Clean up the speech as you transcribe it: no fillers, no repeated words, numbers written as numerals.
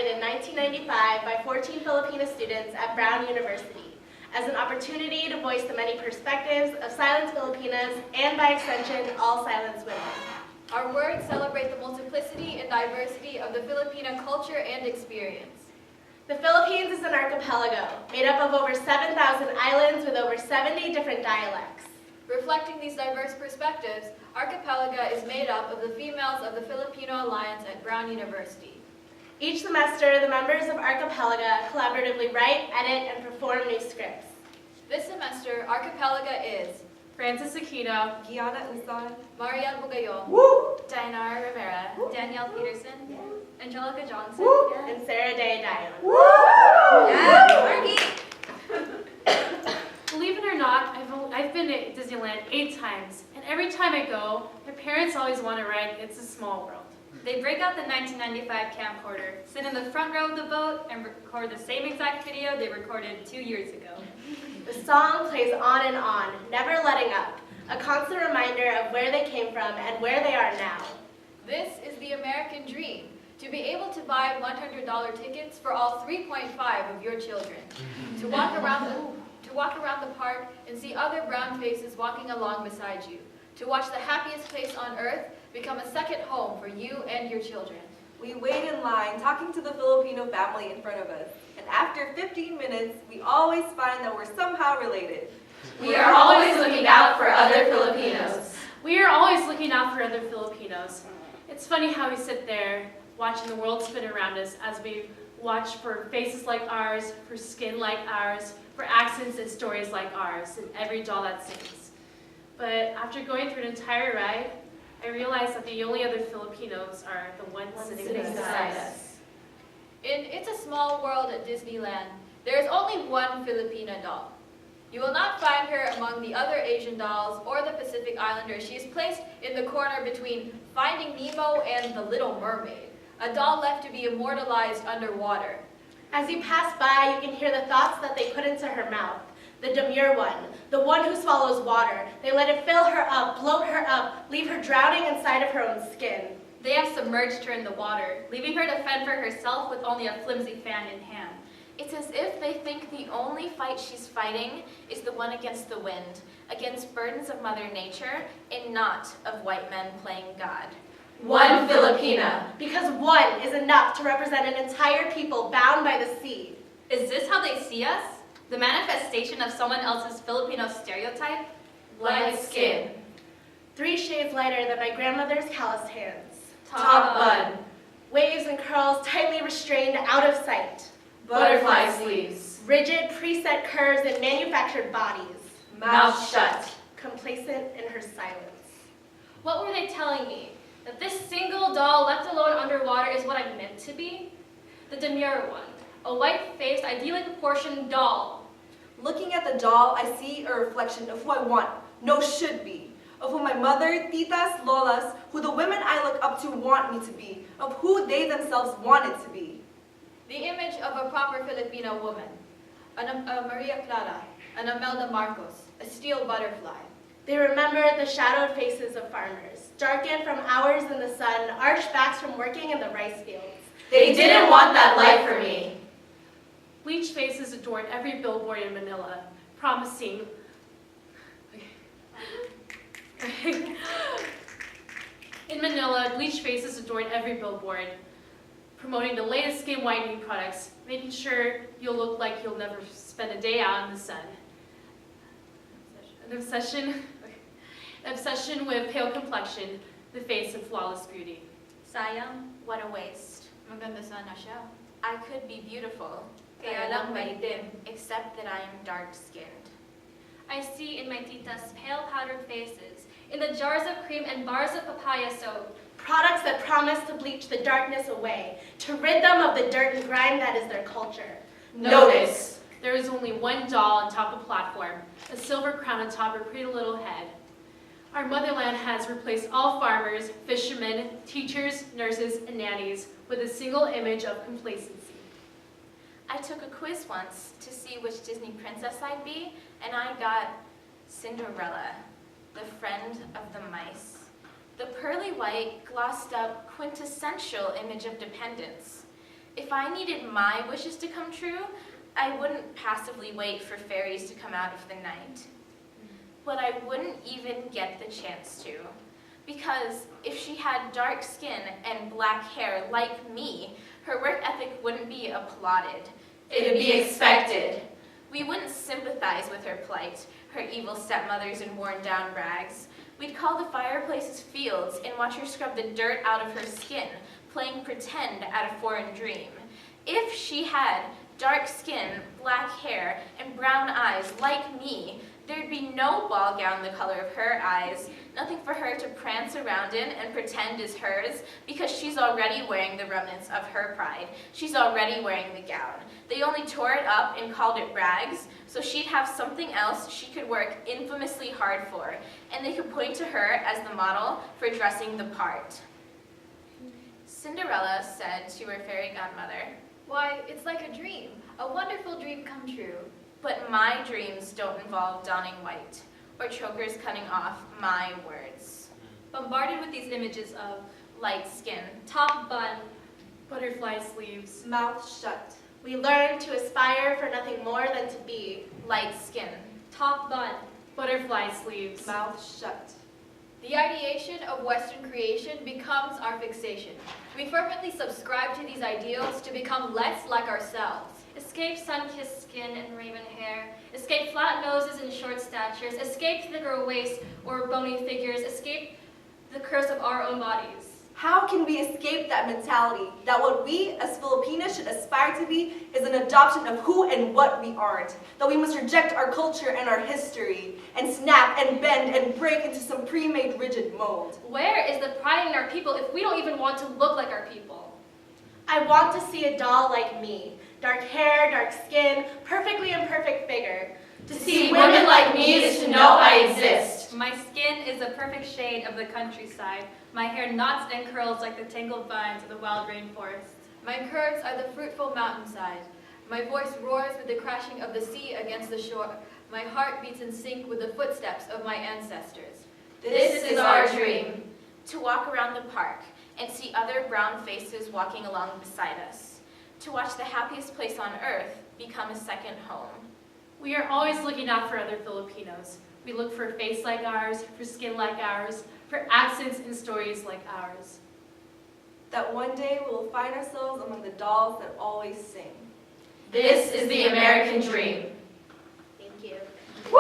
started in 1995 by 14 Filipino students at Brown University as an opportunity to voice the many perspectives of silenced Filipinas and, by extension, all silenced women. Our words celebrate the multiplicity and diversity of the Filipino culture and experience. The Philippines is an archipelago made up of over 7,000 islands with over 70 different dialects. Reflecting these diverse perspectives, Archipeleg-a is made up of the females of the Filipino Alliance at Brown University. Each semester, the members of Archipeleg-a collaboratively write, edit, and perform new scripts. This semester, Archipeleg-a is Francis Aquino, Gianna Uson, Mariel Bugayon, Dinara Rivera, Danielle Peterson, Angelica Johnson, And Sarah Day Dion. Believe it or not, I've been to Disneyland 8 times, and every time I go, my parents always want to ride It's a Small World. They break out the 1995 camcorder, sit in the front row of the boat, and record the same exact video they recorded 2 years ago. The song plays on and on, never letting up, a constant reminder of where they came from and where they are now. This is the American dream, to be able to buy $100 tickets for all 3.5 of your children, to walk around the park and see other brown faces walking along beside you, to watch the happiest place on earth become a second home for you and your children. We wait in line talking to the Filipino family in front of us, and after 15 minutes, we always find that we're somehow related. We are always looking out for other Filipinos. We are always looking out for other Filipinos. It's funny how we sit there watching the world spin around us as we watch for faces like ours, for skin like ours, for accents and stories like ours, and every doll that sings. But after going through an entire ride, I realized that the only other Filipinos are the ones sitting beside us. In It's a Small World at Disneyland, there is only one Filipina doll. You will not find her among the other Asian dolls or the Pacific Islanders. She is placed in the corner between Finding Nemo and The Little Mermaid, a doll left to be immortalized underwater. As you pass by, you can hear the thoughts that they put into her mouth. The demure one, the one who swallows water. They let it fill her up, bloat her up, leave her drowning inside of her own skin. They have submerged her in the water, leaving her to fend for herself with only a flimsy fan in hand. It's as if they think the only fight she's fighting is the one against the wind, against burdens of Mother Nature, and not of white men playing God. One Filipina, because one is enough to represent an entire people bound by the sea. Is this how they see us? The manifestation of someone else's Filipino stereotype? Light skin, 3 shades lighter than my grandmother's calloused hands. top bun, Waves and curls tightly restrained out of sight. butterfly sleeves, Rigid, preset curves and manufactured bodies. mouth shut. Complacent in her silence. What were they telling me? That this single doll left alone underwater is what I'm meant to be? The demure one, a white-faced, ideally proportioned doll. Looking at the doll, I see a reflection of who I want, no should be, of who my mother, titas, lolas, who the women I look up to want me to be, of who they themselves wanted to be. The image of a proper Filipino woman, a Maria Clara, an Imelda Marcos, a steel butterfly. They remember the shadowed faces of farmers, darkened from hours in the sun, arched backs from working in the rice fields. They didn't want that life for me. Bleached faces adored every billboard in Manila, promising... In Manila, bleached faces adored every billboard, promoting the latest skin whitening products, making sure you'll look like you'll never spend a day out in the sun. An obsession with pale complexion, the face of flawless beauty. Sayang, what a waste. Maganda sana siya. I could be beautiful, Kaya lang maitim. except that I am dark-skinned. I see in my titas pale powdered faces, in the jars of cream and bars of papaya soap. Products that promise to bleach the darkness away, to rid them of the dirt and grime that is their culture. Notice. There is only one doll on top of the platform, a silver crown on top of her pretty little head. Our motherland has replaced all farmers, fishermen, teachers, nurses, and nannies with a single image of complacency. I took a quiz once to see which Disney princess I'd be, and I got Cinderella, the friend of the mice. The pearly white, glossed up, quintessential image of dependence. If I needed my wishes to come true, I wouldn't passively wait for fairies to come out of the night. But I wouldn't even get the chance to. Because if she had dark skin and black hair like me, her work ethic wouldn't be applauded. It'd be expected. We wouldn't sympathize with her plight, her evil stepmothers in worn-down rags. We'd call the fireplaces fields and watch her scrub the dirt out of her skin, playing pretend at a foreign dream. If she had dark skin, black hair, and brown eyes like me, there'd be no ball gown the color of her eyes, nothing for her to prance around in and pretend is hers, because she's already wearing the remnants of her pride. She's already wearing the gown. They only tore it up and called it rags, so she'd have something else she could work infamously hard for, and they could point to her as the model for dressing the part. Cinderella said to her fairy godmother, Why, it's like a dream, a wonderful dream come true. "But my dreams don't involve donning white, or chokers cutting off my words." Bombarded with these images of Light skin, top bun, Butterfly sleeves. Mouth shut. We learn to aspire for nothing more than to be. light skin, top bun, Butterfly sleeves. Mouth shut. The ideation of Western creation becomes our fixation. We fervently subscribe to these ideals to become less like ourselves. escape sun-kissed skin and raven hair, escape flat noses and short statures, escape thicker waists or bony figures, escape the curse of our own bodies. How can we escape that mentality that what we as Filipinas should aspire to be is an adoption of who and what we aren't? That we must reject our culture and our history and snap and bend and break into some pre-made rigid mold? Where is the pride in our people if we don't even want to look like our people? I want to see a doll like me. Dark hair, dark skin, perfectly imperfect figure. To see women like me is to know I exist. My skin is a perfect shade of the countryside. My hair knots and curls like the tangled vines of the wild rainforest. My curves are the fruitful mountainside. My voice roars with the crashing of the sea against the shore. My heart beats in sync with the footsteps of my ancestors. This is our dream. to walk around the park and see other brown faces walking along beside us, to watch the happiest place on earth become a second home. We are always looking out for other Filipinos. We look for a face like ours, for skin like ours, for accents and stories like ours. That one day we will find ourselves among the dolls that always sing. This is the American dream. Thank you. Woo!